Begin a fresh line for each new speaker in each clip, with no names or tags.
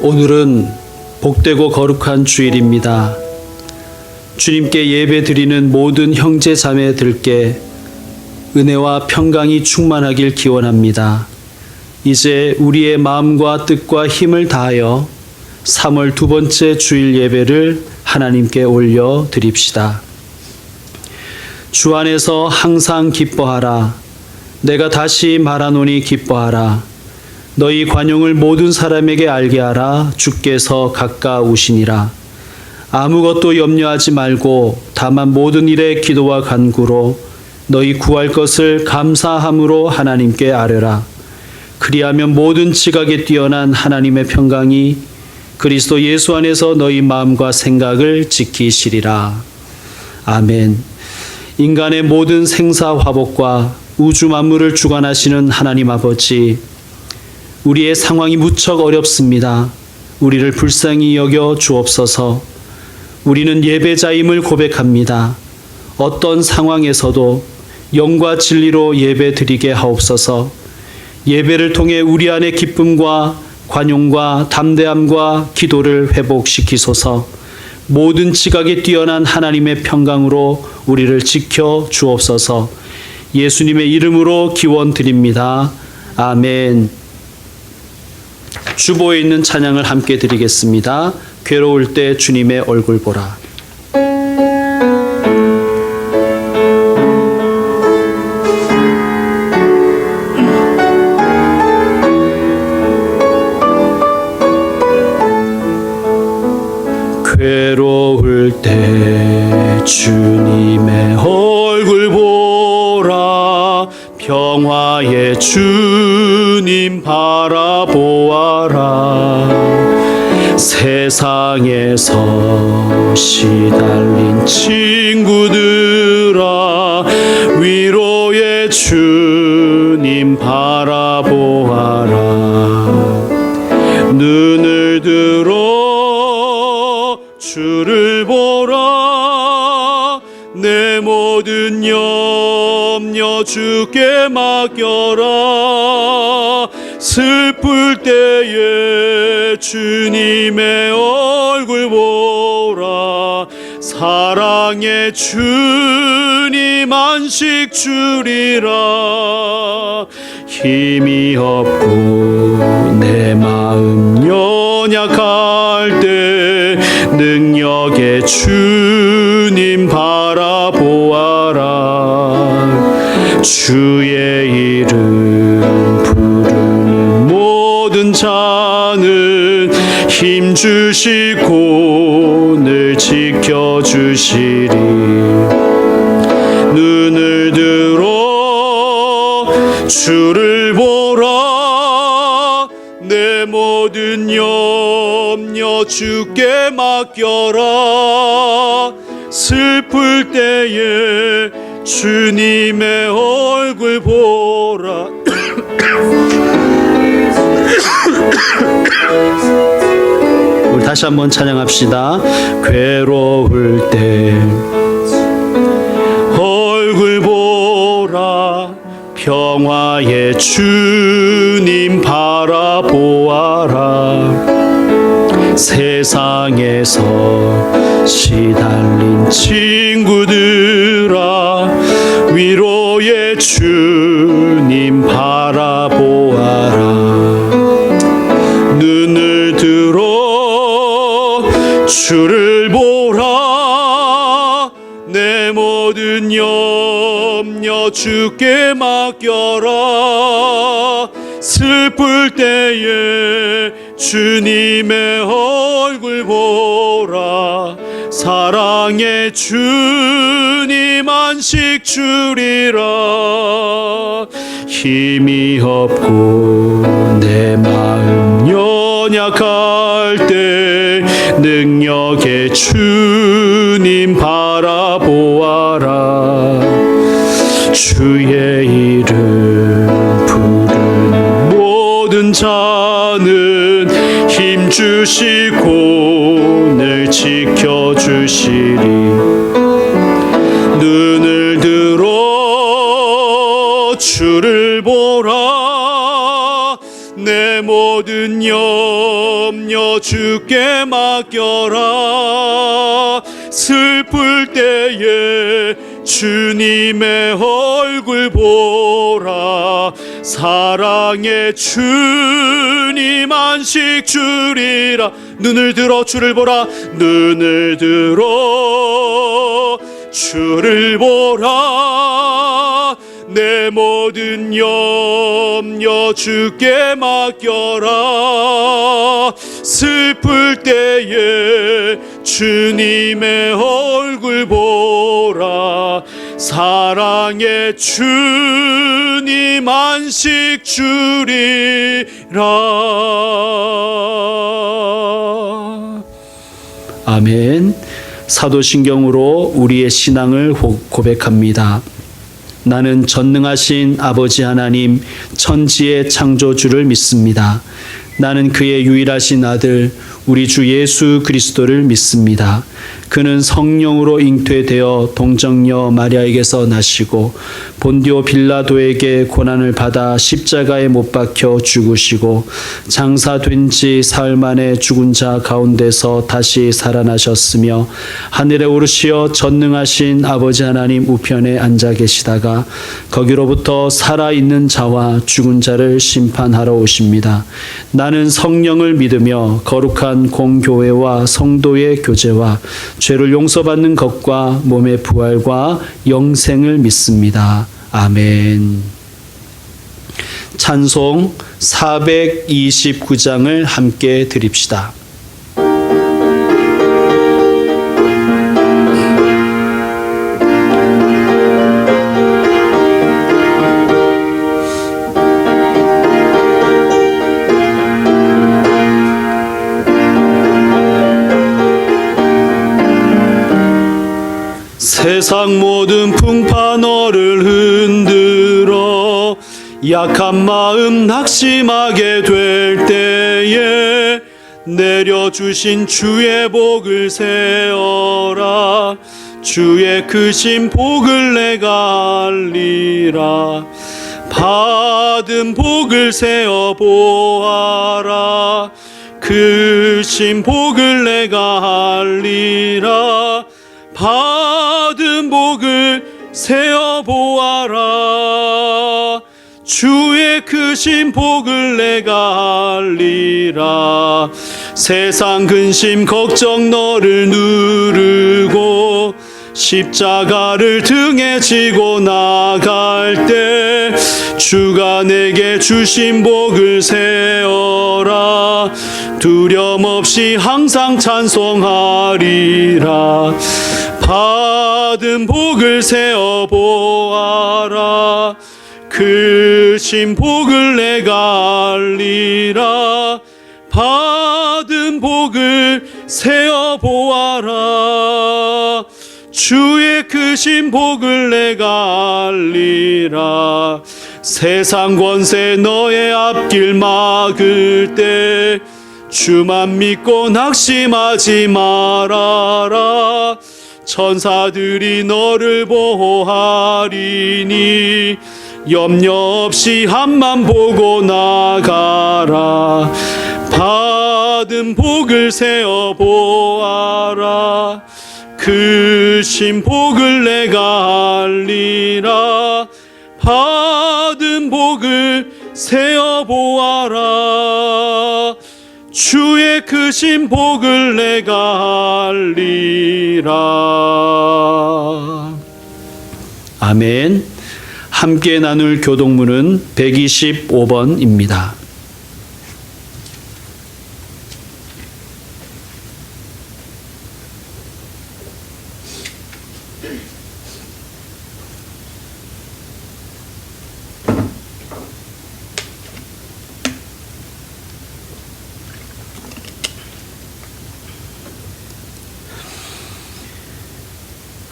오늘은 복되고 거룩한 주일입니다. 주님께 예배 드리는 모든 형제 자매들께 은혜와 평강이 충만하길 기원합니다. 이제 우리의 마음과 뜻과 힘을 다하여 3월 두 번째 주일 예배를 하나님께 올려 드립시다. 주 안에서 항상 기뻐하라. 내가 다시 말하노니 기뻐하라. 너희 관용을 모든 사람에게 알게 하라. 주께서 가까우시니라. 아무것도 염려하지 말고 다만 모든 일에 기도와 간구로 너희 구할 것을 감사함으로 하나님께 아뢰라. 그리하면 모든 지각에 뛰어난 하나님의 평강이 그리스도 예수 안에서 너희 마음과 생각을 지키시리라. 아멘. 인간의 모든 생사 화복과 우주 만물을 주관하시는 하나님 아버지, 우리의 상황이 무척 어렵습니다. 우리를 불쌍히 여겨 주옵소서. 우리는 예배자임을 고백합니다. 어떤 상황에서도 영과 진리로 예배 드리게 하옵소서. 예배를 통해 우리 안의 기쁨과 관용과 담대함과 기도를 회복시키소서. 모든 지각에 뛰어난 하나님의 평강으로 우리를 지켜 주옵소서. 예수님의 이름으로 기원 드립니다. 아멘. 주보에 있는 찬양을 함께 드리겠습니다. 괴로울 때 주님의 얼굴 보라. 괴로울 때 주님의 얼굴 보라. 평화의 주님 바라보아라. 세상에서 시달린 친구들아, 위로의 주님 바라보아라. 눈을 들어 주를 보라. 내 모든 염려 주께 맡겨라. 슬플 때에 주님의 얼굴 보라. 사랑의 주님 안식 주리라. 힘이 없고 내 마음 연약할 때 능력의 주님 바라보아라. 주의 이름 부르는 모든 자는 힘 주시고 늘 지켜주시리. 눈을 들어 주를 보라. 내 모든 염려 주께 맡겨라. 슬플 때에 주님의 얼굴 보라. 우리 다시 한번 찬양합시다. 괴로울 때 얼굴 보라. 평화의 주님 바라보아라. 세상에서 시달린 친구들아, 위로의 주님 바라보아라. 눈을 들어 주를 보라. 내 모든 염려 주께 맡겨라. 슬플 때에 주님의 얼굴 보라. 사랑의 주님 안식 주리라. 힘이 없고 내 마음 연약할 때 능력의 주님 바라보아라. 주의 이름 부르는 모든 자는 힘 주시고 늘 지켜주시리. 눈을 들어 주를 보라. 내 모든 염려 주께 맡겨라. 슬플 때에 주님의 얼굴 보라. 사랑의 주님 안식 주리라. 눈을 들어 주를 보라. 눈을 들어 주를 보라. 내 모든 염려 주께 맡겨라. 슬플 때에 주님의 얼굴 보라. 사랑의 주님 안식 주리라. 아멘. 사도신경으로 우리의 신앙을 고백합니다. 나는 전능하신 아버지 하나님 천지의 창조주를 믿습니다. 나는 그의 유일하신 아들 우리 주 예수 그리스도를 믿습니다. 그는 성령으로 잉태되어 동정녀 마리아에게서 나시고 본디오 빌라도에게 고난을 받아 십자가에 못 박혀 죽으시고 장사된 지 사흘 만에 죽은 자 가운데서 다시 살아나셨으며 하늘에 오르시어 전능하신 아버지 하나님 우편에 앉아 계시다가 거기로부터 살아있는 자와 죽은 자를 심판하러 오십니다. 나는 성령을 믿으며 거룩한 공교회와 성도의 교제와 죄를 용서받는 것과 몸의 부활과 영생을 믿습니다. 아멘. 찬송 429장을 함께 드립시다. 세상 모든 풍파 너를 흔들어 약한 마음 낙심하게 될 때에 내려주신 주의 복을 세어라. 주의 크신 복을 내가 알리라. 받은 복을 세어 보아라. 크신 복을 내가 알리라. 받은 복을 세어 보아라. 주의 크신 복을 내가 알리라. 세상 근심 걱정 너를 누르고 십자가를 등에 지고 나갈 때 주가 내게 주신 복을 세어라. 두려움 없이 항상 찬송하리라. 받은 복을 세어 보아라. 크신 복을 내가 알리라. 받은 복을 세어 보아라. 주의 크신 복을 내가 알리라. 세상 권세 너의 앞길 막을 때 주만 믿고 낙심하지 말아라. 천사들이 너를 보호하리니 염려 없이 앞만 보고 나가라. 받은 복을 세어 보아라. 크신 복을 내가 알리라. 받은 복을 세어 보아라. 주의 크신 복을 내가 알리라. 아멘. 함께 나눌 교독문은 125번입니다.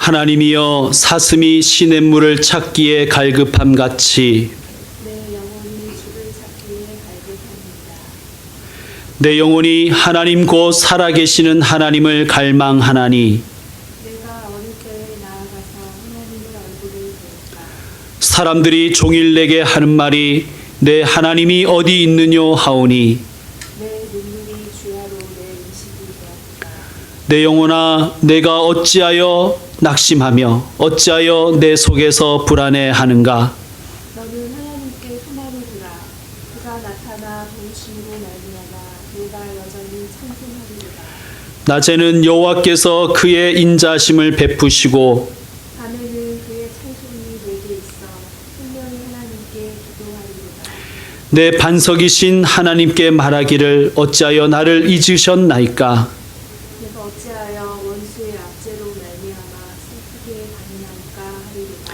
하나님이여 사슴이 시냇물을 찾기에 갈급함 같이 내 영혼이 하나님 곧 살아계시는 하나님을 갈망하나니
내가 어느 때에 나아가서 하나님의 얼굴을 볼까.
사람들이 종일 내게 하는 말이 내 하나님이 어디 있느뇨 하오니
주야로 내 인식이 되었다.
내 영혼아, 내가 어찌하여 낙심하며 어찌하여 내 속에서 불안해하는가?
너는 하나님께 소망을 두라. 그가 나타나 도우심으로 말미암아 내가 여전히 찬송하리로다.
낮에는 여호와께서 그의 인자심을 베푸시고
밤에는 그의 찬송이 내게 있어 분명히 하나님께 기도하리로다.
내 반석이신 하나님께 말하기를 어찌하여 나를 잊으셨나이까?
내가 어찌하여 원수의 압제로 말미암아 슬프게 반응하니까 하리로다.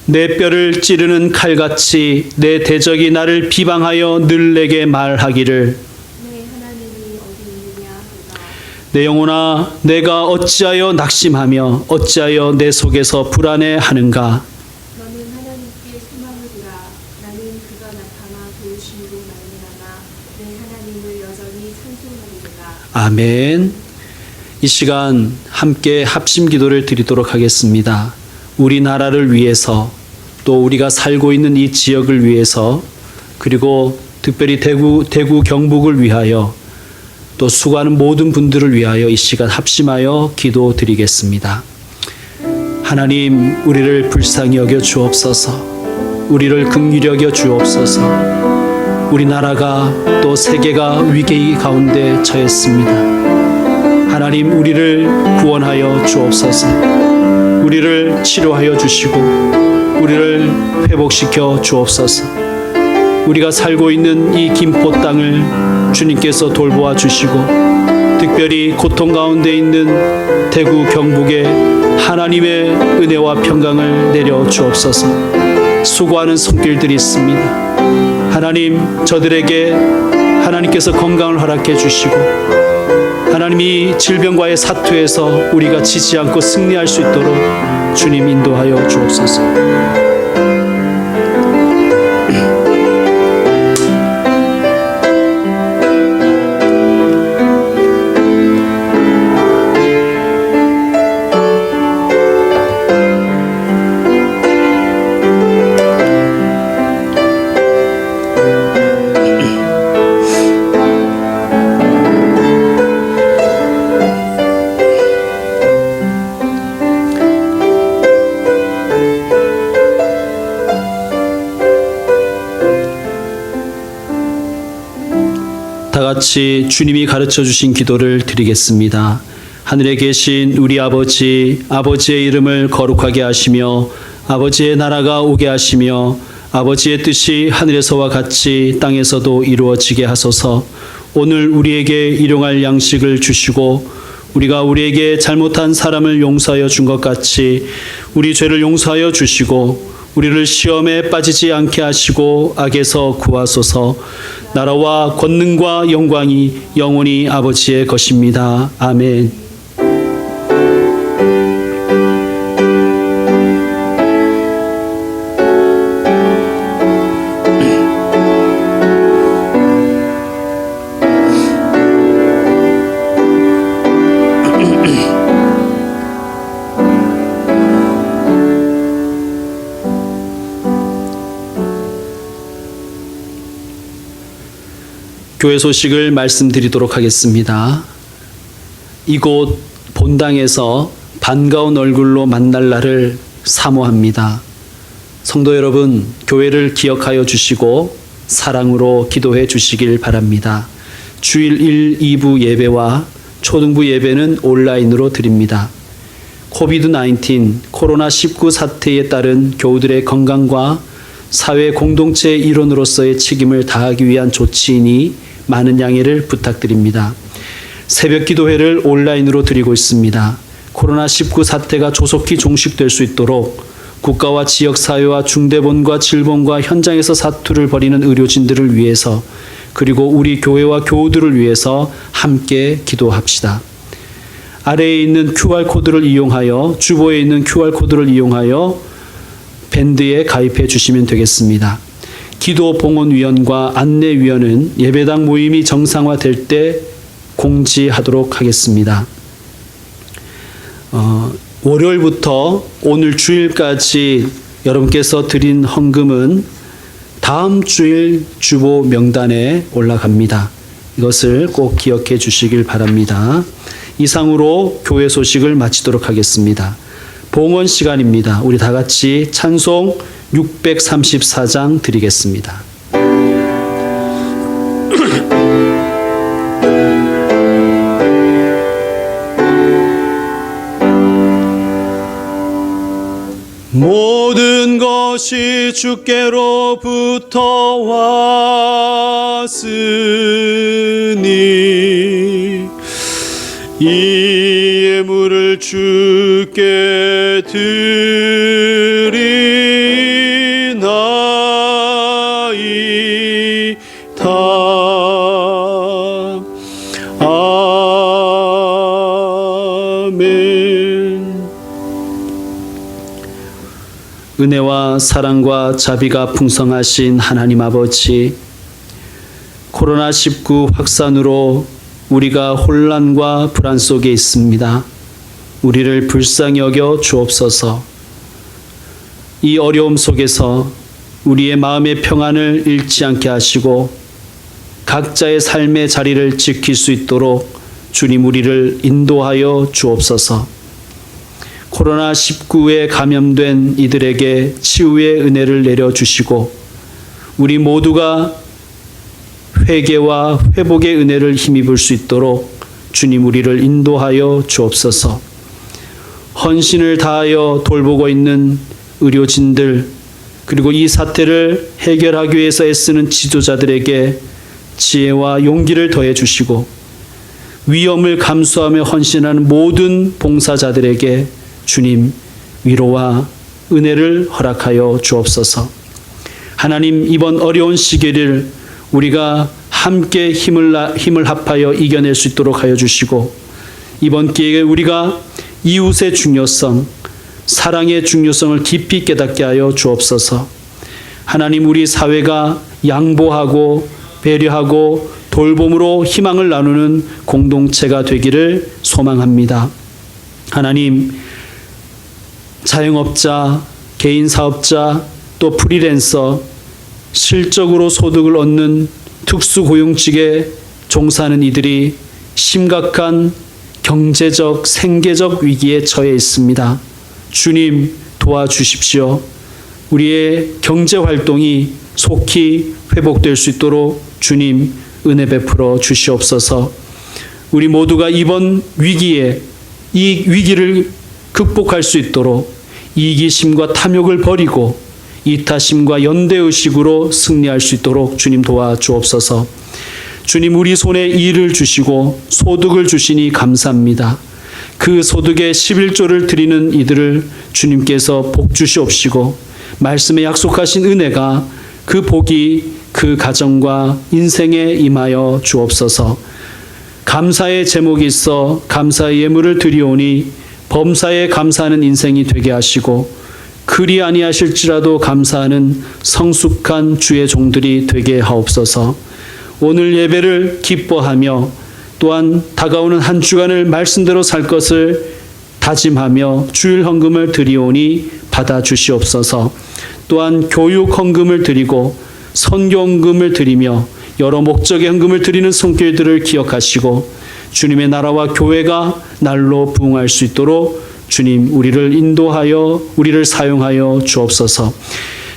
내 뼈를 찌르는 칼같이 내 대적이 나를 비방하여 늘 내게 말하기를
내 하나님이 어디 있느냐 하도다.
내 영혼아, 내가 어찌하여 낙심하며 어찌하여 내 속에서 불안해하는가?
너는 하나님께 소망을 두라. 나는 그가 나타나 도우심으로 말미암아 내 하나님을 여전히 찬송하리로다.
아멘. 이 시간 함께 합심 기도를 드리도록 하겠습니다. 우리나라를 위해서 또 우리가 살고 있는 이 지역을 위해서 그리고 특별히 대구 경북을 위하여 또 수고하는 모든 분들을 위하여 이 시간 합심하여 기도드리겠습니다. 하나님, 우리를 불쌍히 여겨 주옵소서. 우리를 긍휼히 여겨 주옵소서. 우리나라가 또 세계가 위기 가운데 처했습니다. 하나님, 우리를 구원하여 주옵소서. 우리를 치료하여 주시고 우리를 회복시켜 주옵소서. 우리가 살고 있는 이 김포 땅을 주님께서 돌보아 주시고 특별히 고통 가운데 있는 대구 경북에 하나님의 은혜와 평강을 내려 주옵소서. 수고하는 손길들이 있습니다. 하나님, 저들에게 하나님께서 건강을 허락해 주시고 하나님이 질병과의 사투에서 우리가 지지 않고 승리할 수 있도록 주님 인도하여 주옵소서. 다 같이 주님이 가르쳐 주신 기도를 드리겠습니다. 하늘에 계신 우리 아버지, 아버지의 이름을 거룩하게 하시며 아버지의 나라가 오게 하시며 아버지의 뜻이 하늘에서와 같이 땅에서도 이루어지게 하소서. 오늘 우리에게 일용할 양식을 주시고 우리가 우리에게 잘못한 사람을 용서하여 준 것 같이 우리 죄를 용서하여 주시고 우리를 시험에 빠지지 않게 하시고 악에서 구하소서. 나라와 권능과 영광이 영원히 아버지의 것입니다. 아멘. 교회 소식을 말씀드리도록 하겠습니다. 이곳 본당에서 반가운 얼굴로 만날 날을 사모합니다. 성도 여러분, 교회를 기억하여 주시고 사랑으로 기도해 주시길 바랍니다. 주일 1, 2부 예배와 초등부 예배는 온라인으로 드립니다. 코비드-19 코로나19 사태에 따른 교우들의 건강과 사회 공동체의 일원으로서의 책임을 다하기 위한 조치이니 많은 양해를 부탁드립니다. 새벽 기도회를 온라인으로 드리고 있습니다. 코로나19 사태가 조속히 종식될 수 있도록 국가와 지역사회와 중대본과 질본과 현장에서 사투를 벌이는 의료진들을 위해서 그리고 우리 교회와 교우들을 위해서 함께 기도합시다. 아래에 있는 QR코드를 이용하여 주보에 있는 QR코드를 이용하여 밴드에 가입해 주시면 되겠습니다. 기도봉헌위원과 안내위원은 예배당 모임이 정상화될 때 공지하도록 하겠습니다. 월요일부터 오늘 주일까지 여러분께서 드린 헌금은 다음 주일 주보 명단에 올라갑니다. 이것을 꼭 기억해 주시길 바랍니다. 이상으로 교회 소식을 마치도록 하겠습니다. 봉헌 시간입니다. 우리 다 같이 찬송 634장 드리겠습니다. 모든 것이 주께로부터 왔으니 이 예물을 주께 드리나이다. 아멘. 은혜와 사랑과 자비가 풍성하신 하나님 아버지, 코로나19 확산으로 우리가 혼란과 불안 속에 있습니다. 우리를 불쌍히 여겨 주옵소서. 이 어려움 속에서 우리의 마음의 평안을 잃지 않게 하시고 각자의 삶의 자리를 지킬 수 있도록 주님 우리를 인도하여 주옵소서. 코로나19에 감염된 이들에게 치유의 은혜를 내려주시고 우리 모두가 회개와 회복의 은혜를 힘입을 수 있도록 주님 우리를 인도하여 주옵소서. 헌신을 다하여 돌보고 있는 의료진들, 그리고 이 사태를 해결하기 위해서 애쓰는 지도자들에게 지혜와 용기를 더해 주시고 위험을 감수하며 헌신하는 모든 봉사자들에게 주님 위로와 은혜를 허락하여 주옵소서. 하나님, 이번 어려운 시기를 우리가 함께 힘을 합하여 이겨낼 수 있도록 하여 주시고 이번 기회에 우리가 이웃의 중요성, 사랑의 중요성을 깊이 깨닫게 하여 주옵소서. 하나님, 우리 사회가 양보하고 배려하고 돌봄으로 희망을 나누는 공동체가 되기를 소망합니다. 하나님, 자영업자, 개인 사업자, 또 프리랜서, 실적으로 소득을 얻는 특수고용직에 종사하는 이들이 심각한 경제적, 생계적 위기에 처해 있습니다. 주님, 도와주십시오. 우리의 경제활동이 속히 회복될 수 있도록 주님 은혜 베풀어 주시옵소서. 우리 모두가 이번 위기에 이 위기를 극복할 수 있도록 이기심과 탐욕을 버리고 이타심과 연대의식으로 승리할 수 있도록 주님 도와주옵소서. 주님, 우리 손에 일을 주시고 소득을 주시니 감사합니다. 그 소득의 11조를 드리는 이들을 주님께서 복 주시옵시고 말씀에 약속하신 은혜가 그 복이 그 가정과 인생에 임하여 주옵소서. 감사의 제목이 있어 감사의 예물을 드리오니 범사에 감사하는 인생이 되게 하시고 그리 아니하실지라도 감사하는 성숙한 주의 종들이 되게 하옵소서. 오늘 예배를 기뻐하며 또한 다가오는 한 주간을 말씀대로 살 것을 다짐하며 주일 헌금을 드리오니 받아 주시옵소서. 또한 교육 헌금을 드리고 선교 헌금을 드리며 여러 목적의 헌금을 드리는 손길들을 기억하시고 주님의 나라와 교회가 날로 부흥할 수 있도록 주님 우리를 인도하여 우리를 사용하여 주옵소서.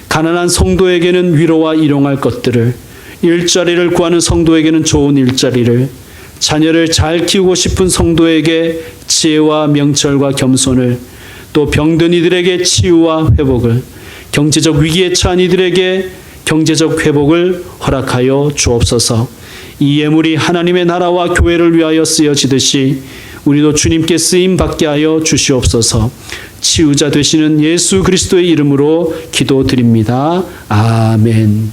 가난한 성도에게는 위로와 일용할 것들을, 일자리를 구하는 성도에게는 좋은 일자리를, 자녀를 잘 키우고 싶은 성도에게 지혜와 명철과 겸손을, 또 병든 이들에게 치유와 회복을, 경제적 위기에 처한 이들에게 경제적 회복을 허락하여 주옵소서. 이 예물이 하나님의 나라와 교회를 위하여 쓰여지듯이 우리도 주님께 쓰임 받게 하여 주시옵소서. 치유자 되시는 예수 그리스도의 이름으로 기도드립니다. 아멘.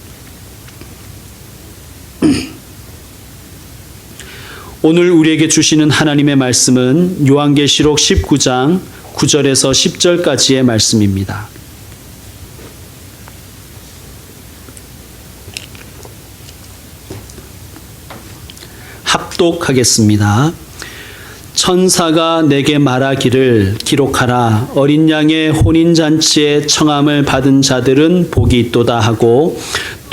오늘 우리에게 주시는 하나님의 말씀은 요한계시록 19장 9절에서 10절까지의 말씀입니다. 합독하겠습니다. 천사가 내게 말하기를 기록하라. 어린 양의 혼인잔치에 청함을 받은 자들은 복이 있도다 하고,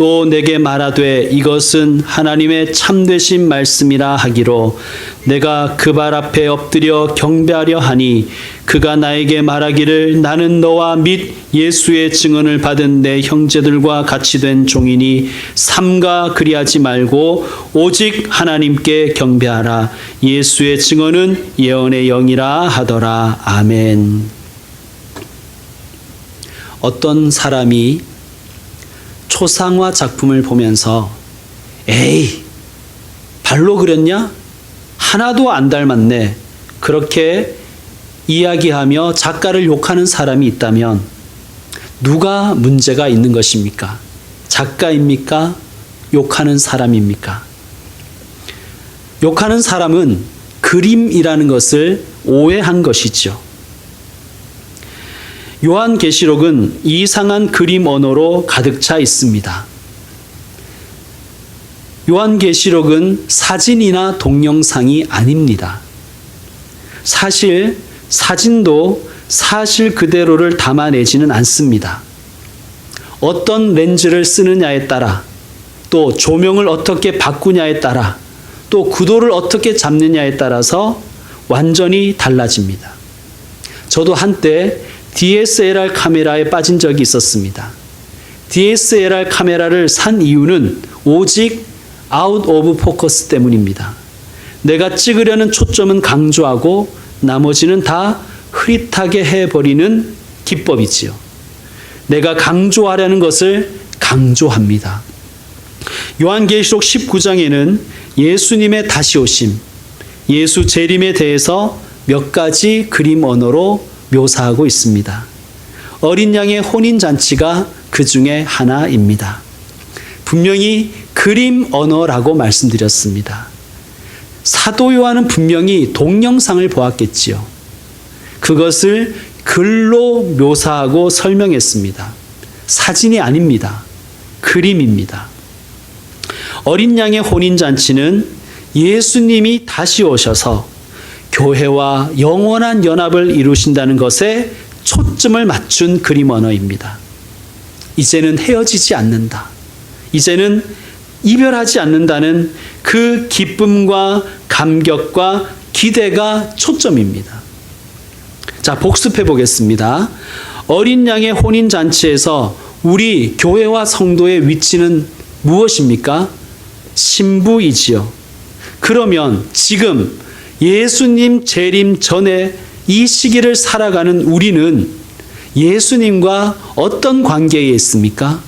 또 내게 말하되 이것은 하나님의 참되신 말씀이라 하기로 내가 그 발 앞에 엎드려 경배하려 하니 그가 나에게 말하기를 나는 너와 및 예수의 증언을 받은 내 형제들과 같이 된 종이니 삼가 그리하지 말고 오직 하나님께 경배하라. 예수의 증언은 예언의 영이라 하더라. 아멘. 어떤 사람이 초상화 작품을 보면서 에이, 발로 그렸냐? 하나도 안 닮았네. 그렇게 이야기하며 작가를 욕하는 사람이 있다면 누가 문제가 있는 것입니까? 작가입니까? 욕하는 사람입니까? 욕하는 사람은 그림이라는 것을 오해한 것이죠. 요한계시록은 이상한 그림 언어로 가득 차 있습니다. 요한계시록은 사진이나 동영상이 아닙니다. 사실 사진도 사실 그대로를 담아내지는 않습니다. 어떤 렌즈를 쓰느냐에 따라, 또 조명을 어떻게 바꾸냐에 따라, 또 구도를 어떻게 잡느냐에 따라서 완전히 달라집니다. 저도 한때 DSLR 카메라에 빠진 적이 있었습니다. DSLR 카메라를 산 이유는 오직 아웃 오브 포커스 때문입니다. 내가 찍으려는 초점은 강조하고 나머지는 다 흐릿하게 해버리는 기법이지요. 내가 강조하려는 것을 강조합니다. 요한계시록 19장에는 예수님의 다시 오심, 예수 재림에 대해서 몇 가지 그림 언어로 묘사하고 있습니다. 어린 양의 혼인잔치가 그 중에 하나입니다. 분명히 그림 언어라고 말씀드렸습니다. 사도 요한은 분명히 동영상을 보았겠지요. 그것을 글로 묘사하고 설명했습니다. 사진이 아닙니다. 그림입니다. 어린 양의 혼인잔치는 예수님이 다시 오셔서 교회와 영원한 연합을 이루신다는 것에 초점을 맞춘 그림 언어입니다. 이제는 헤어지지 않는다. 이제는 이별하지 않는다는 그 기쁨과 감격과 기대가 초점입니다. 자, 복습해 보겠습니다. 어린 양의 혼인잔치에서 우리 교회와 성도의 위치는 무엇입니까? 신부이지요. 그러면 지금 예수님 재림 전에 이 시기를 살아가는 우리는 예수님과 어떤 관계에 있습니까?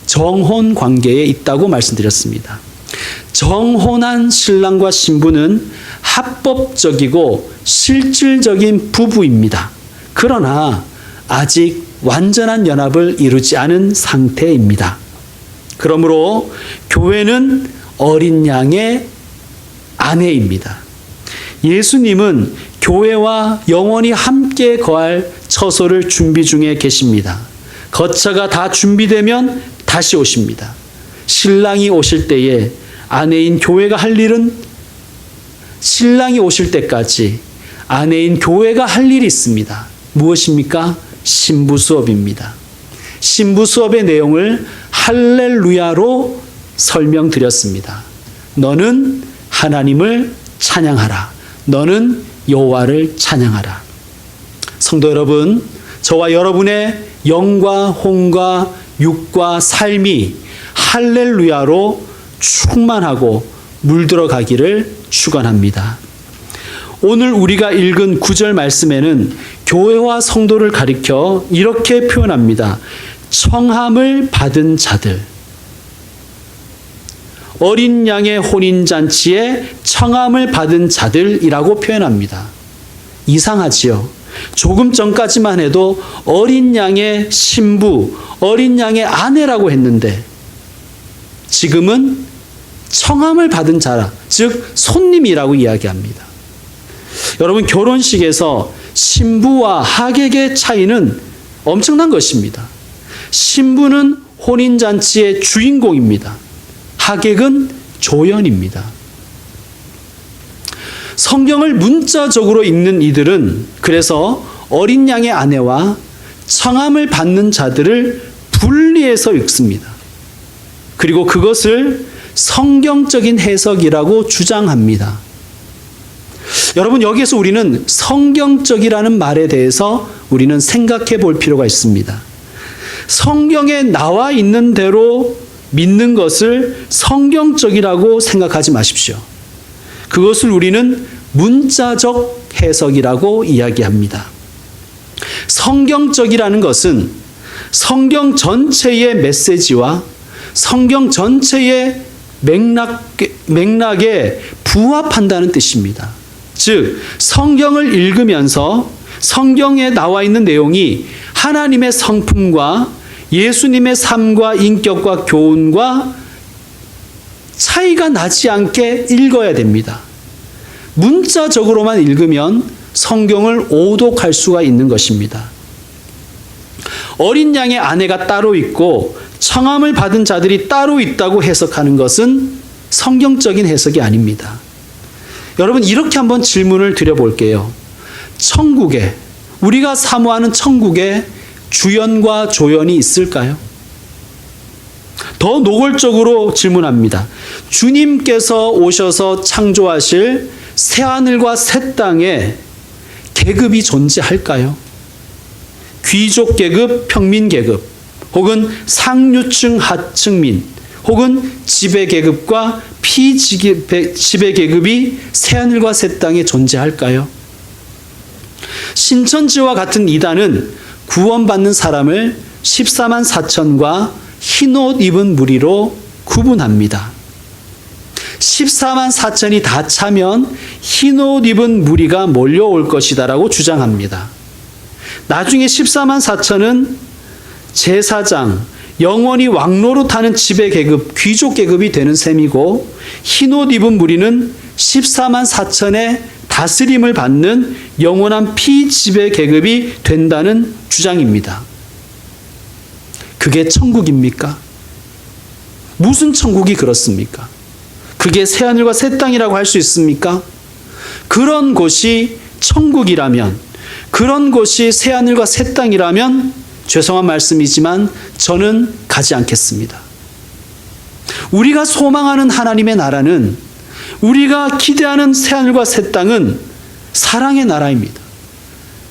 정혼 관계에 있다고 말씀드렸습니다. 정혼한 신랑과 신부는 합법적이고 실질적인 부부입니다. 그러나 아직 완전한 연합을 이루지 않은 상태입니다. 그러므로 교회는 어린 양의 아내입니다. 예수님은 교회와 영원히 함께 거할 처소를 준비 중에 계십니다. 거처가 다 준비되면 다시 오십니다. 신랑이 오실 때에 아내인 교회가 할 일은 신랑이 오실 때까지 아내인 교회가 할 일이 있습니다. 무엇입니까? 신부 수업입니다. 신부 수업의 내용을 할렐루야로 설명드렸습니다. 너는 하나님을 찬양하라. 너는 여호와를 찬양하라. 성도 여러분, 저와 여러분의 영과 혼과 육과 삶이 할렐루야로 충만하고 물들어가기를 축원합니다. 오늘 우리가 읽은 9절 말씀에는 교회와 성도를 가리켜 이렇게 표현합니다. 청함을 받은 자들. 어린 양의 혼인잔치에 청함을 받은 자들이라고 표현합니다. 이상하지요. 조금 전까지만 해도 어린 양의 신부, 어린 양의 아내라고 했는데 지금은 청함을 받은 자라, 즉 손님이라고 이야기합니다. 여러분, 결혼식에서 신부와 하객의 차이는 엄청난 것입니다. 신부는 혼인잔치의 주인공입니다. 하객은 조연입니다. 성경을 문자적으로 읽는 이들은 그래서 어린 양의 아내와 청함을 받는 자들을 분리해서 읽습니다. 그리고 그것을 성경적인 해석이라고 주장합니다. 여러분, 여기에서 우리는 성경적이라는 말에 대해서 우리는 생각해 볼 필요가 있습니다. 성경에 나와 있는 대로 믿는 것을 성경적이라고 생각하지 마십시오. 그것을 우리는 문자적 해석이라고 이야기합니다. 성경적이라는 것은 성경 전체의 메시지와 성경 전체의 맥락에 부합한다는 뜻입니다. 즉, 성경을 읽으면서 성경에 나와 있는 내용이 하나님의 성품과 예수님의 삶과 인격과 교훈과 차이가 나지 않게 읽어야 됩니다. 문자적으로만 읽으면 성경을 오독할 수가 있는 것입니다. 어린 양의 아내가 따로 있고 청함을 받은 자들이 따로 있다고 해석하는 것은 성경적인 해석이 아닙니다. 여러분, 이렇게 한번 질문을 드려볼게요. 천국에, 우리가 사모하는 천국에 주연과 조연이 있을까요? 더 노골적으로 질문합니다. 주님께서 오셔서 창조하실 새하늘과 새 땅에 계급이 존재할까요? 귀족 계급, 평민 계급, 혹은 상류층, 하층민, 혹은 지배 계급과 피지배 계급이 새하늘과 새 땅에 존재할까요? 신천지와 같은 이단은 구원받는 사람을 14만 4천과 흰옷 입은 무리로 구분합니다. 14만 4천이 다 차면 흰옷 입은 무리가 몰려올 것이다라고 주장합니다. 나중에 14만 4천은 제사장, 영원히 왕노릇하는 지배 계급, 귀족 계급이 되는 셈이고, 흰옷 입은 무리는 14만 4천의 다스림을 받는 영원한 피지배 계급이 된다는 주장입니다. 그게 천국입니까? 무슨 천국이 그렇습니까? 그게 새하늘과 새 땅이라고 할 수 있습니까? 그런 곳이 천국이라면, 그런 곳이 새하늘과 새 땅이라면 죄송한 말씀이지만 저는 가지 않겠습니다. 우리가 소망하는 하나님의 나라는, 우리가 기대하는 새하늘과 새 땅은 사랑의 나라입니다.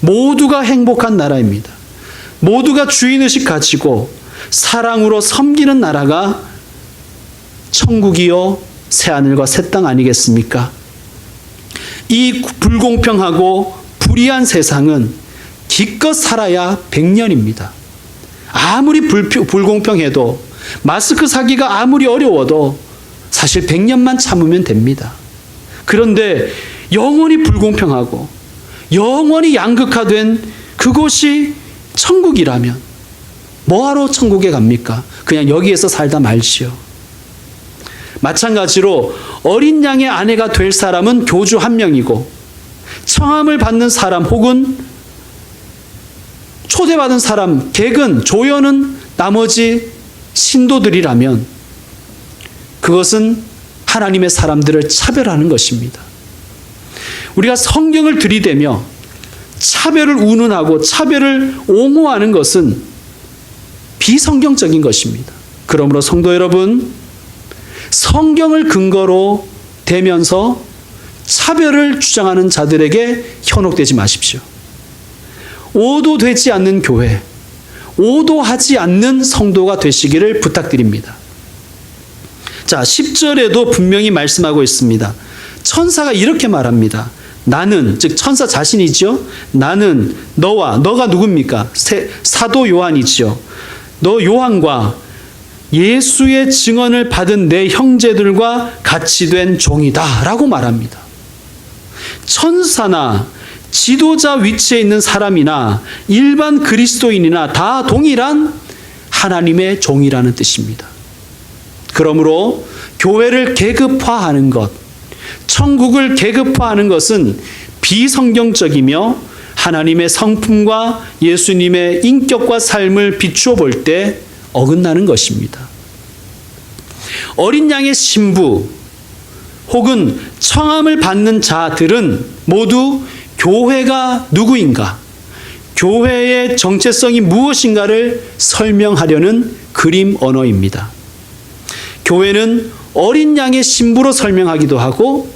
모두가 행복한 나라입니다. 모두가 주인의식 가지고 사랑으로 섬기는 나라가 천국이요 새하늘과 새 땅 아니겠습니까? 이 불공평하고 불의한 세상은 기껏 살아야 100년입니다. 아무리 불공평해도, 마스크 사기가 아무리 어려워도 사실 100년만 참으면 됩니다. 그런데 영원히 불공평하고 영원히 양극화된 그곳이 천국이라면 뭐하러 천국에 갑니까? 그냥 여기에서 살다 말지요. 마찬가지로 어린 양의 아내가 될 사람은 교주 한 명이고, 청함을 받는 사람 혹은 초대받은 사람, 객은, 조연은 나머지 신도들이라면 그것은 하나님의 사람들을 차별하는 것입니다. 우리가 성경을 들이대며 차별을 운운하고 차별을 옹호하는 것은 비성경적인 것입니다. 그러므로 성도 여러분, 성경을 근거로 대면서 차별을 주장하는 자들에게 현혹되지 마십시오. 오도되지 않는 교회, 오도하지 않는 성도가 되시기를 부탁드립니다. 자, 10절에도 분명히 말씀하고 있습니다. 천사가 이렇게 말합니다. 나는, 즉 천사 자신이죠. 나는 너가 누굽니까? 사도 요한이지요. 너 요한과 예수의 증언을 받은 내 형제들과 같이 된 종이다 라고 말합니다. 천사나 지도자 위치에 있는 사람이나 일반 그리스도인이나 다 동일한 하나님의 종이라는 뜻입니다. 그러므로 교회를 계급화하는 것, 천국을 계급화하는 것은 비성경적이며 하나님의 성품과 예수님의 인격과 삶을 비추어 볼 때 어긋나는 것입니다. 어린 양의 신부 혹은 청함을 받는 자들은 모두 교회가 누구인가, 교회의 정체성이 무엇인가를 설명하려는 그림 언어입니다. 교회는 어린 양의 신부로 설명하기도 하고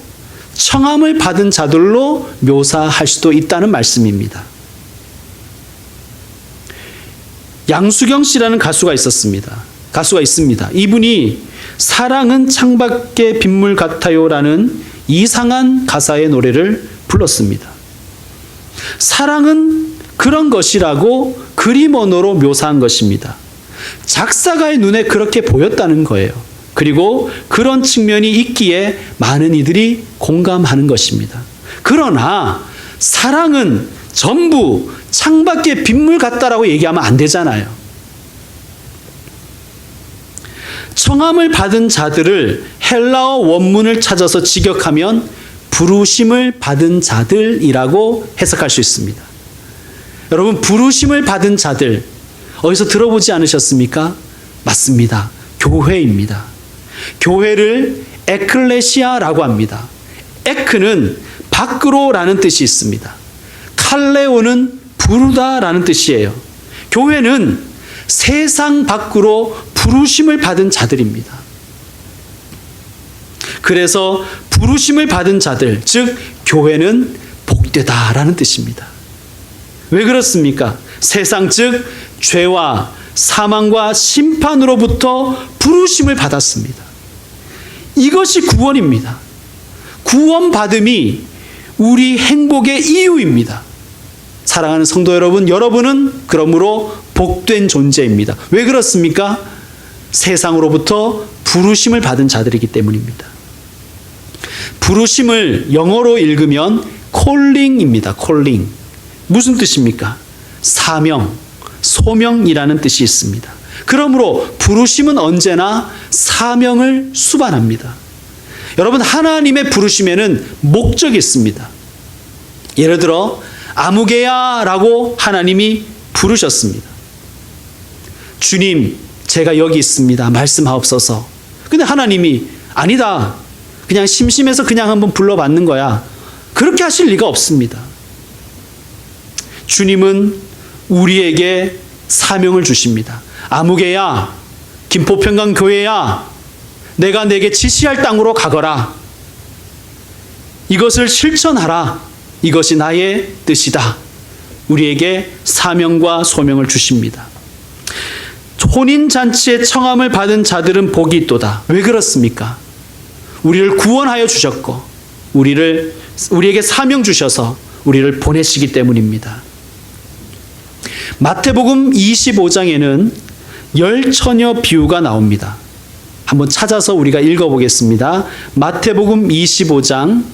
청함을 받은 자들로 묘사할 수도 있다는 말씀입니다. 양수경 씨라는 가수가 있습니다. 이분이 사랑은 창밖의 빗물 같아요라는 이상한 가사의 노래를 불렀습니다. 사랑은 그런 것이라고 그림 언어로 묘사한 것입니다. 작사가의 눈에 그렇게 보였다는 거예요. 그리고 그런 측면이 있기에 많은 이들이 공감하는 것입니다. 그러나 사랑은 전부 창밖의 빗물 같다라고 얘기하면 안 되잖아요. 청함을 받은 자들을 헬라어 원문을 찾아서 직역하면 부르심을 받은 자들이라고 해석할 수 있습니다. 여러분, 부르심을 받은 자들 어디서 들어보지 않으셨습니까? 맞습니다. 교회입니다. 교회를 에클레시아라고 합니다. 에크는 밖으로라는 뜻이 있습니다. 칼레오는 부르다라는 뜻이에요. 교회는 세상 밖으로 부르심을 받은 자들입니다. 그래서 부르심을 받은 자들, 즉 교회는 복되다라는 뜻입니다. 왜 그렇습니까? 세상 즉 죄와 사망과 심판으로부터 부르심을 받았습니다. 이것이 구원입니다. 구원받음이 우리 행복의 이유입니다. 사랑하는 성도 여러분, 여러분은 그러므로 복된 존재입니다. 왜 그렇습니까? 세상으로부터 부르심을 받은 자들이기 때문입니다. 부르심을 영어로 읽으면 calling입니다. calling. 무슨 뜻입니까? 사명, 소명이라는 뜻이 있습니다. 그러므로 부르심은 언제나 사명을 수반합니다. 여러분, 하나님의 부르심에는 목적이 있습니다. 예를 들어 아무개야라고 하나님이 부르셨습니다. 주님, 제가 여기 있습니다. 말씀하옵소서. 근데 하나님이 아니다. 그냥 심심해서 그냥 한번 불러봤는 거야. 그렇게 하실 리가 없습니다. 주님은 우리에게 사명을 주십니다. 아무개야, 김포평강교회야, 내가 내게 지시할 땅으로 가거라. 이것을 실천하라. 이것이 나의 뜻이다. 우리에게 사명과 소명을 주십니다. 혼인잔치에 청함을 받은 자들은 복이 있도다. 왜 그렇습니까? 우리를 구원하여 주셨고 우리에게 사명 주셔서 우리를 보내시기 때문입니다. 마태복음 25장에는 열처녀 비유가 나옵니다. 한번 찾아서 우리가 읽어보겠습니다. 마태복음 25장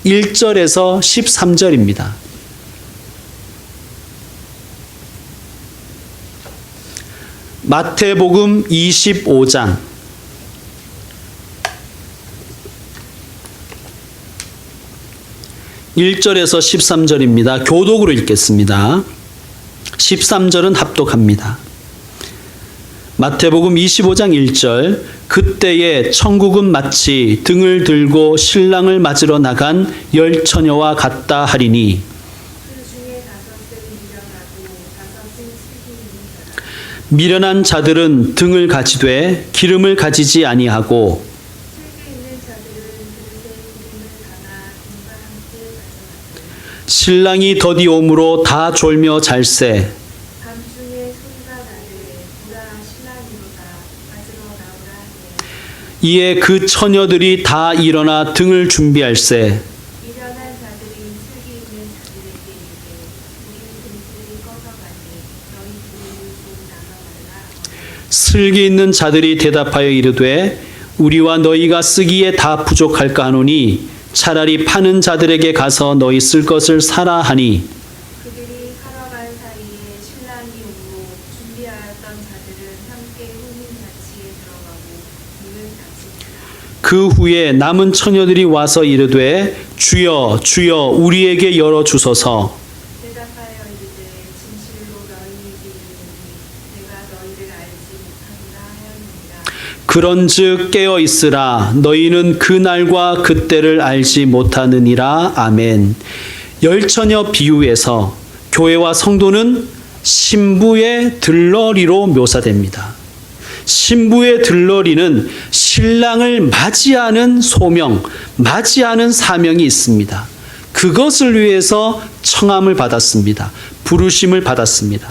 1절에서 13절입니다. 마태복음 25장 1절에서 13절입니다. 교독으로 읽겠습니다. 13절은 합독합니다. 마태복음 25장 1절, 그때에 천국은 마치 등을 들고 신랑을 맞으러 나간 열처녀와 같다 하리니
그 중에 5은 미련하고 5은 슬기 있는 자라.
미련한 자들은 등을 가지되 기름을 가지지 아니하고
슬기 있는 자들은 그릇에 기름을 담아 등과 함께 가져가되
신랑이 더디 오므로 다 졸며 잘세.
밤중에 소리가 나되 보라 신랑이로다 맞으러 나오라 하되
이에 그 처녀들이 다 일어나 등을 준비할세.
미련한 자들이 슬기 있는 자들에게 이르되 우리 등불이 꺼져가니 너희 기름을 좀 나눠달라.
슬기 있는 자들이 대답하여 이르되 우리와 너희가 쓰기에 다 부족할까 하노니 차라리 파는 자들에게 가서 너희 쓸 것을 사라 하니
그들이 사러 간 사이에 신랑이 오고 준비하였던 자들은 함께 혼인잔치에 들어가고 문을 닫히니라.
그 후에 남은 처녀들이 와서 이르되 주여 주여 우리에게 열어 주소서.
대답하여 이르되 진실로 너희에게 이르노니 내가 너희를 알지 못하구나 하였느니라.
그런즉 깨어 있으라. 너희는 그 날과 그때를 알지 못하느니라. 아멘. 열처녀 비유에서 교회와 성도는 신부의 들러리로 묘사됩니다. 신부의 들러리는 신랑을 맞이하는 소명, 맞이하는 사명이 있습니다. 그것을 위해서 청함을 받았습니다. 부르심을 받았습니다.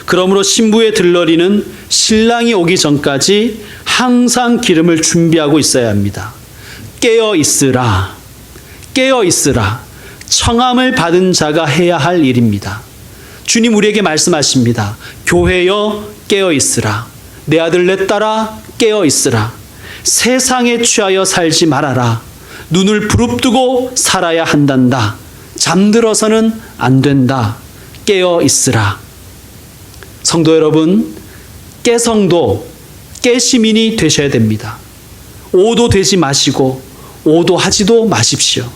그러므로 신부의 들러리는 신랑이 오기 전까지 항상 기름을 준비하고 있어야 합니다. 깨어 있으라. 깨어 있으라. 청함을 받은 자가 해야 할 일입니다. 주님 우리에게 말씀하십니다. 교회여 깨어 있으라. 내 아들 내 딸아 깨어 있으라. 세상에 취하여 살지 말아라. 눈을 부릅뜨고 살아야 한단다. 잠들어서는 안 된다. 깨어 있으라. 성도 여러분, 깨성도, 깨시민이 되셔야 됩니다. 오도 되지 마시고 오도하지도 마십시오.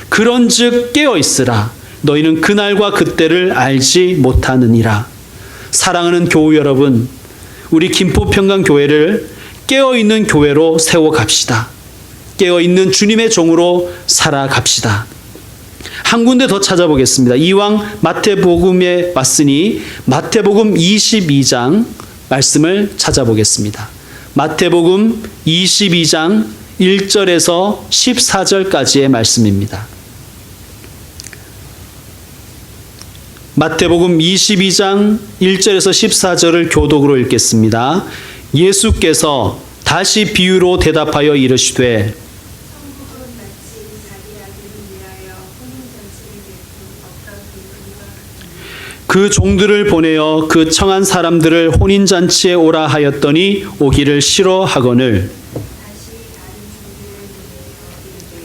그런즉 깨어 있으라. 너희는 그날과 그때를 알지 못하느니라. 사랑하는 교우 여러분, 우리 김포평강교회를 깨어있는 교회로 세워갑시다. 깨어있는 주님의 종으로 살아갑시다. 한 군데 더 찾아보겠습니다. 이왕 마태복음에 왔으니 마태복음 22장 말씀을 찾아보겠습니다. 마태복음 22장 1절에서 14절까지의 말씀입니다. 마태복음 22장 1절에서 14절을 교독으로 읽겠습니다. 예수께서 다시 비유로 대답하여 이르시되
천국은 마치 자기 아들을 위하여 혼인잔치를 베푼 어떤 임금과
그 종들을 보내어 그 청한 사람들을 혼인잔치에 오라 하였더니 오기를 싫어하거늘
다시 다른 종들을 보내어 이르되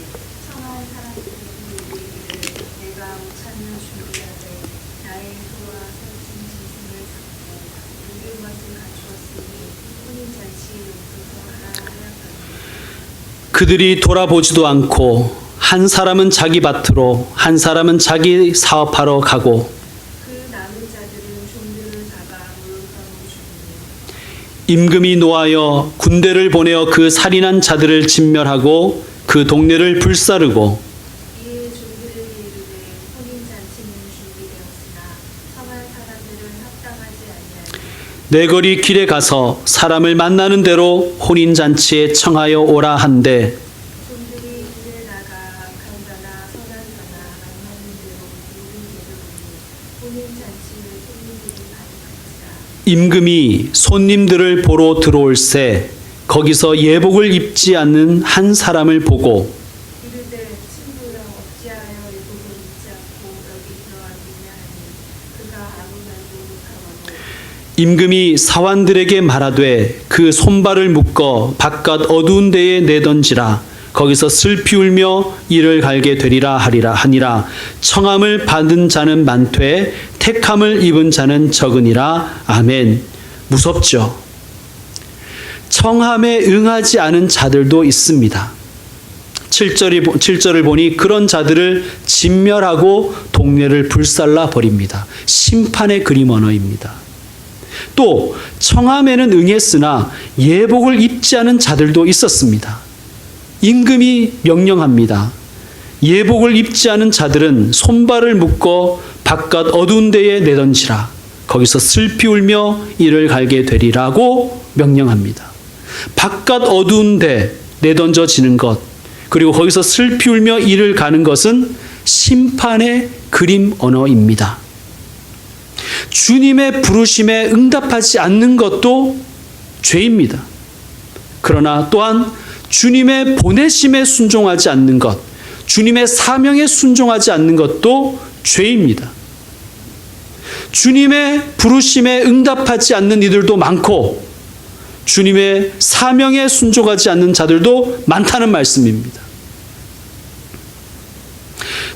청한 사람들이 이르기를 내가 오찬을 준비하되 나의 소와 살찐 짐승을 잡고 모든 것을 갖추었으니 혼인잔치에 오소서 하라 하였더니
그들이 돌아보지도 않고 한 사람은 자기 밭으로 한 사람은 자기 사업하러 가고
그 남은 자들은 종들을 잡아 모욕하고 죽이니
임금이 노하여 군대를 보내어 그 살인한 자들을 진멸하고 그 동네를 불사르고
이에 종들에게 이르되 혼인잔치는 준비되었으나 청한 사람들을 합당하지 아니하니
내 거리 길에 가서 사람을 만나는 대로 혼인잔치에 청하여 오라 한대
종들이 길에 나가 악한 자나 선한 자나 만나는 대로 모든 데로 오니 혼인잔치를 손님들이 가득한지라
임금이 손님들을 보러 들어올새 거기서 예복을 입지 않는 한 사람을 보고
이르되 친구여 어찌하여 예복을 입지 않고 여기 들어왔느냐 하니 그가 아무 말도 못하거늘
임금이 사환들에게 말하되 그 손발을 묶어 바깥 어두운 데에 내던지라 거기서 슬피 울며 이를 갈게 되리라 하니라. 청함을 받은 자는 많되 택함을 입은 자는 적으니라. 아멘. 무섭죠. 청함에 응하지 않은 자들도 있습니다. 7절을 보니 그런 자들을 진멸하고 동네를 불살라 버립니다. 심판의 그림 언어입니다. 또 청함에는 응했으나 예복을 입지 않은 자들도 있었습니다. 임금이 명령합니다. 예복을 입지 않은 자들은 손발을 묶어 바깥 어두운 데에 내던지라. 거기서 슬피 울며 이를 갈게 되리라고 명령합니다. 바깥 어두운 데 내던져지는 것, 그리고 거기서 슬피 울며 이를 가는 것은 심판의 그림 언어입니다. 주님의 부르심에 응답하지 않는 것도 죄입니다. 그러나 또한 주님의 보내심에 순종하지 않는 것, 주님의 사명에 순종하지 않는 것도 죄입니다. 주님의 부르심에 응답하지 않는 이들도 많고 주님의 사명에 순종하지 않는 자들도 많다는 말씀입니다.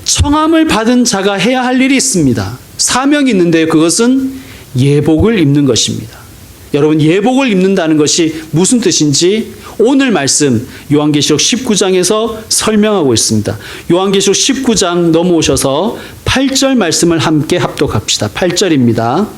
청함을 받은 자가 해야 할 일이 있습니다. 사명이 있는데 그것은 예복을 입는 것입니다. 여러분, 예복을 입는다는 것이 무슨 뜻인지 오늘 말씀 요한계시록 19장에서 설명하고 있습니다. 요한계시록 19장 넘어오셔서 8절 말씀을 함께 합독합시다. 8절입니다.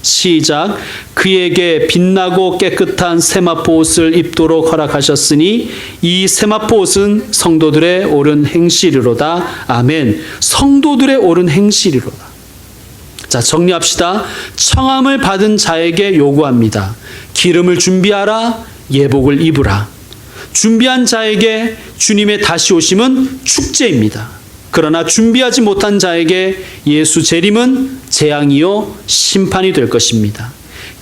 시작. 그에게 빛나고 깨끗한 세마포 옷을 입도록 허락하셨으니 이 세마포 옷은 성도들의 옳은 행실이로다. 아멘. 성도들의 옳은 행실이로다. 자, 정리합시다. 청함을 받은 자에게 요구합니다. 기름을 준비하라, 예복을 입으라. 준비한 자에게 주님의 다시 오심은 축제입니다. 그러나 준비하지 못한 자에게 예수 재림은 재앙이요 심판이 될 것입니다.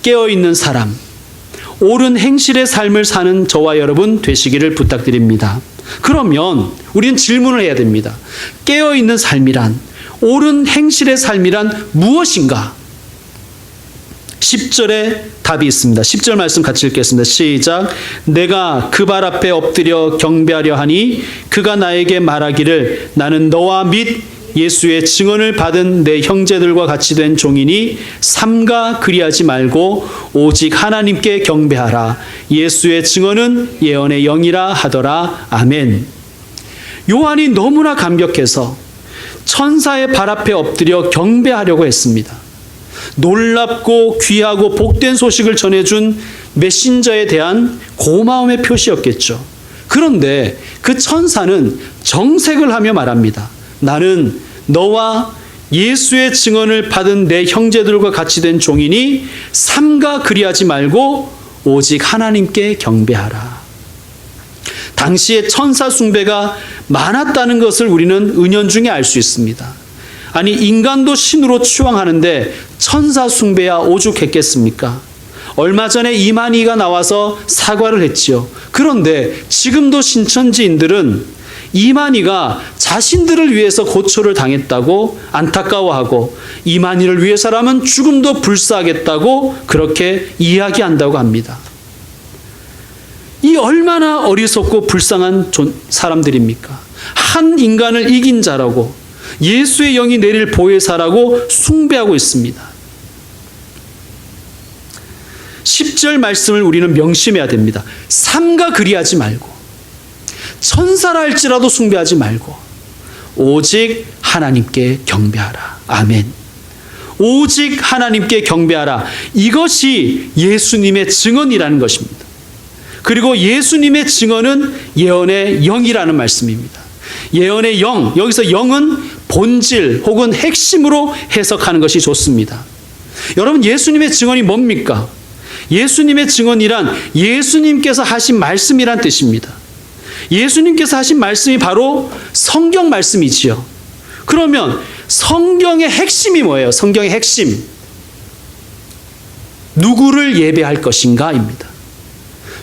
깨어있는 사람, 옳은 행실의 삶을 사는 저와 여러분 되시기를 부탁드립니다. 그러면 우리는 질문을 해야 됩니다. 깨어있는 삶이란, 옳은 행실의 삶이란 무엇인가? 10절에 답이 있습니다. 10절 말씀 같이 읽겠습니다. 시작. 내가 그 발 앞에 엎드려 경배하려 하니 그가 나에게 말하기를 나는 너와 및 예수의 증언을 받은 내 형제들과 같이 된 종이니 삼가 그리하지 말고 오직 하나님께 경배하라. 예수의 증언은 예언의 영이라 하더라. 아멘. 요한이 너무나 감격해서 천사의 발 앞에 엎드려 경배하려고 했습니다. 놀랍고 귀하고 복된 소식을 전해준 메신저에 대한 고마움의 표시였겠죠. 그런데 그 천사는 정색을 하며 말합니다. 나는 너와 예수의 증언을 받은 내 형제들과 같이 된 종이니 삼가 그리하지 말고 오직 하나님께 경배하라. 당시에 천사 숭배가 많았다는 것을 우리는 은연중에 알 수 있습니다. 아니, 인간도 신으로 추앙하는데 천사 숭배야 오죽했겠습니까? 얼마 전에 이만희가 나와서 사과를 했지요. 그런데 지금도 신천지인들은 이만희가 자신들을 위해서 고초를 당했다고 안타까워하고 이만희를 위해서라면 죽음도 불사하겠다고 그렇게 이야기한다고 합니다. 이 얼마나 어리석고 불쌍한 사람들입니까? 한 인간을 이긴 자라고 예수의 영이 내릴 보혜사라고 숭배하고 있습니다. 10절 말씀을 우리는 명심해야 됩니다. 삼가 그리하지 말고 천사라 할지라도 숭배하지 말고 오직 하나님께 경배하라. 아멘. 오직 하나님께 경배하라. 이것이 예수님의 증언이라는 것입니다. 그리고 예수님의 증언은 예언의 영이라는 말씀입니다. 예언의 영, 여기서 영은 본질 혹은 핵심으로 해석하는 것이 좋습니다. 여러분, 예수님의 증언이 뭡니까? 예수님의 증언이란 예수님께서 하신 말씀이란 뜻입니다. 예수님께서 하신 말씀이 바로 성경 말씀이지요. 그러면 성경의 핵심이 뭐예요? 성경의 핵심. 누구를 예배할 것인가입니다.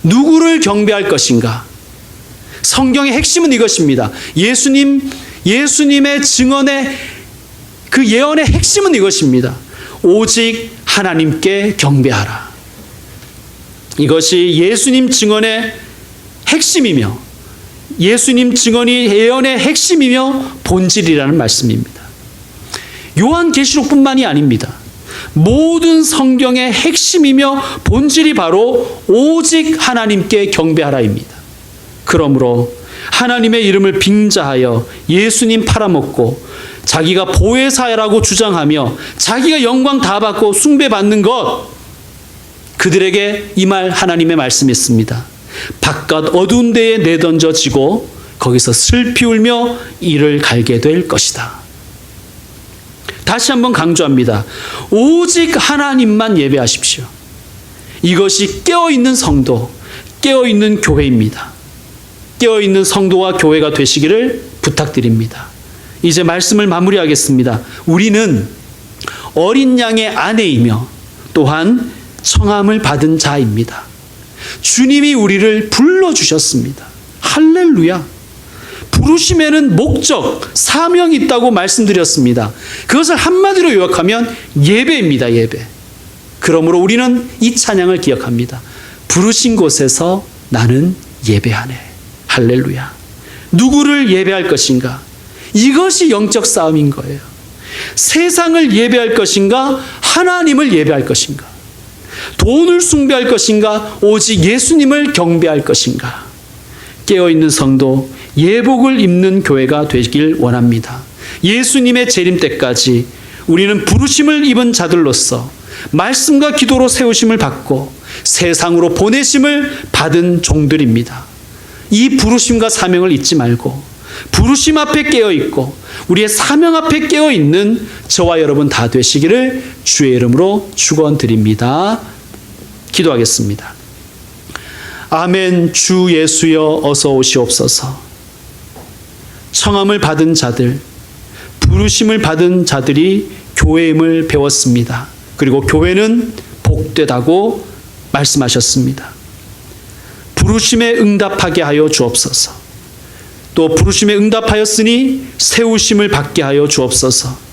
누구를 경배할 것인가? 성경의 핵심은 이것입니다. 예수님의 증언의 그 예언의 핵심은 이것입니다. 오직 하나님께 경배하라. 이것이 예수님 증언의 핵심이며 예수님 증언이 예언의 핵심이며 본질이라는 말씀입니다. 요한계시록뿐만이 아닙니다. 모든 성경의 핵심이며 본질이 바로 오직 하나님께 경배하라입니다. 그러므로 하나님의 이름을 빙자하여 예수님 팔아먹고 자기가 보혜사라고 주장하며 자기가 영광 다 받고 숭배받는 것, 그들에게 이 말 하나님의 말씀이 있습니다. 바깥 어두운 데에 내던져지고 거기서 슬피 울며 이를 갈게 될 것이다. 다시 한번 강조합니다. 오직 하나님만 예배하십시오. 이것이 깨어있는 성도, 깨어있는 교회입니다. 깨어있는 성도와 교회가 되시기를 부탁드립니다. 이제 말씀을 마무리하겠습니다. 우리는 어린 양의 아내이며 또한 청함을 받은 자입니다. 주님이 우리를 불러주셨습니다. 할렐루야. 부르심에는 목적, 사명이 있다고 말씀드렸습니다. 그것을 한마디로 요약하면 예배입니다. 예배. 그러므로 우리는 이 찬양을 기억합니다. 부르신 곳에서 나는 예배하네. 할렐루야. 누구를 예배할 것인가? 이것이 영적 싸움인 거예요. 세상을 예배할 것인가? 하나님을 예배할 것인가? 돈을 숭배할 것인가? 오직 예수님을 경배할 것인가? 깨어있는 성도, 예복을 입는 교회가 되길 원합니다. 예수님의 재림 때까지 우리는 부르심을 입은 자들로서 말씀과 기도로 세우심을 받고 세상으로 보내심을 받은 종들입니다. 이 부르심과 사명을 잊지 말고 부르심 앞에 깨어있고 우리의 사명 앞에 깨어있는 저와 여러분 다 되시기를 주의 이름으로 축원드립니다. 기도하겠습니다. 아멘. 주 예수여 어서 오시옵소서. 청함을 받은 자들, 부르심을 받은 자들이 교회임을 배웠습니다. 그리고 교회는 복되다고 말씀하셨습니다. 부르심에 응답하게 하여 주옵소서. 또 부르심에 응답하였으니 세우심을 받게 하여 주옵소서.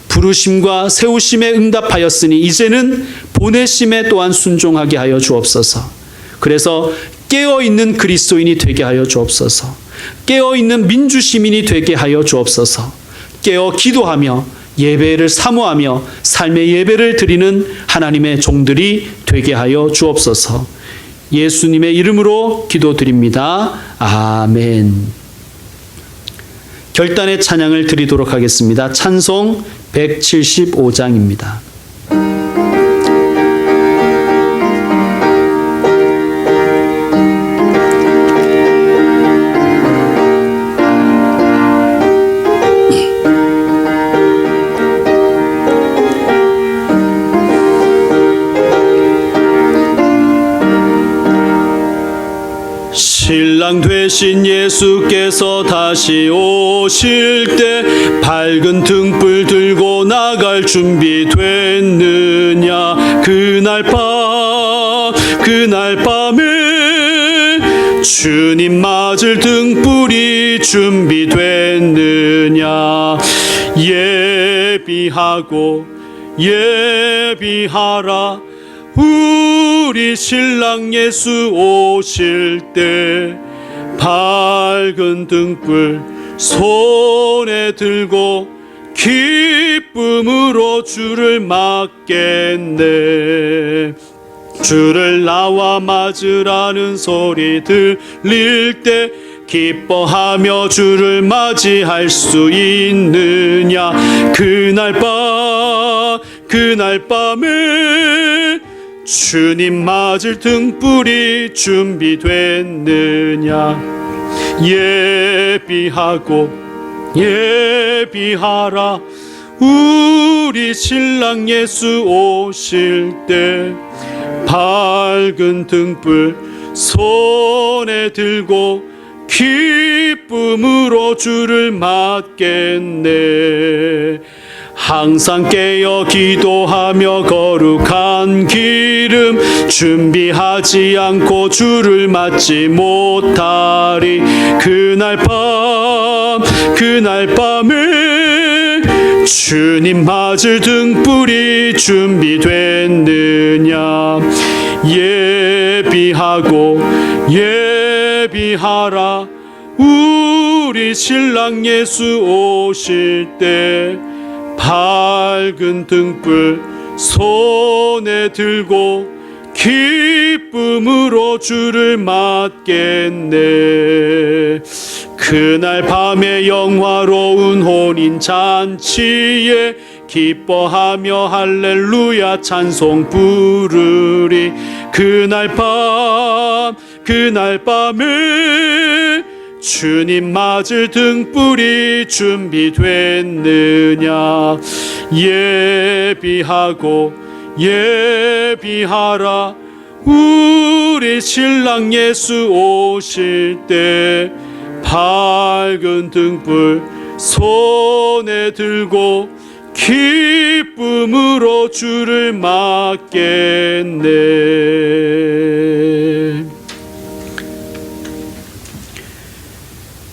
부르심과 세우심에 응답하였으니 이제는 보내심에 또한 순종하게 하여 주옵소서. 그래서 깨어있는 그리스도인이 되게 하여 주옵소서. 깨어있는 민주시민이 되게 하여 주옵소서. 깨어 기도하며 예배를 사모하며 삶의 예배를 드리는 하나님의 종들이 되게 하여 주옵소서. 예수님의 이름으로 기도드립니다. 아멘. 결단의 찬양을 드리도록 하겠습니다. 찬송 175장입니다. 신랑 되신 예수께서 다시 오실 때 밝은 등불 들고 나갈 준비 됐느냐. 그날 밤에 주님 맞을 등불이 준비됐느냐. 예비하라. 우리 신랑 예수 오실 때 밝은 등불 손에 들고 기쁨으로 주를 맞겠네. 주를 나와 맞으라는 소리 들릴 때 기뻐하며 주를 맞이할 수 있느냐. 그날 밤에 주님 맞을 등불이 준비됐느냐. 예비하라. 우리 신랑 예수 오실 때 밝은 등불 손에 들고 기쁨으로 주를 맞겠네. 항상 깨어 기도하며 거룩한 기름 준비하지 않고 주를 맞지 못하리. 그날 밤에 주님 맞을 등불이 준비됐느냐. 예비하라. 우리 신랑 예수 오실 때 밝은 등불 손에 들고 기쁨으로 주를 맞겠네. 그날 밤에 영화로운 혼인 잔치에 기뻐하며 할렐루야 찬송 부르리. 그날 밤에 주님 맞을 등불이 준비됐느냐. 예비하라. 우리 신랑 예수 오실 때 밝은 등불 손에 들고 기쁨으로 주를 맞겠네.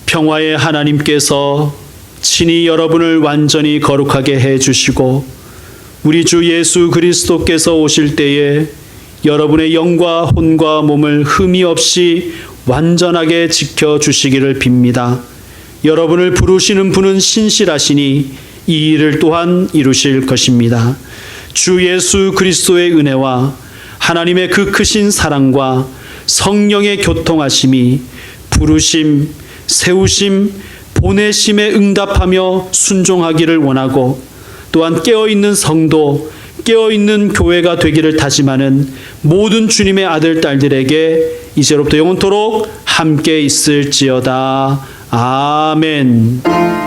평화의 하나님께서 친히 여러분을 완전히 거룩하게 해주시고 우리 주 예수 그리스도께서 오실 때에 여러분의 영과 혼과 몸을 흠이 없이 완전하게 지켜주시기를 빕니다. 여러분을 부르시는 분은 신실하시니 이 일을 또한 이루실 것입니다. 주 예수 그리스도의 은혜와 하나님의 그 크신 사랑과 성령의 교통하심이 부르심, 세우심, 보내심에 응답하며 순종하기를 원하고 또한 깨어있는 성도, 깨어있는 교회가 되기를 다짐하는 모든 주님의 아들, 딸들에게 이제로부터 영원토록 함께 있을지어다. 아멘.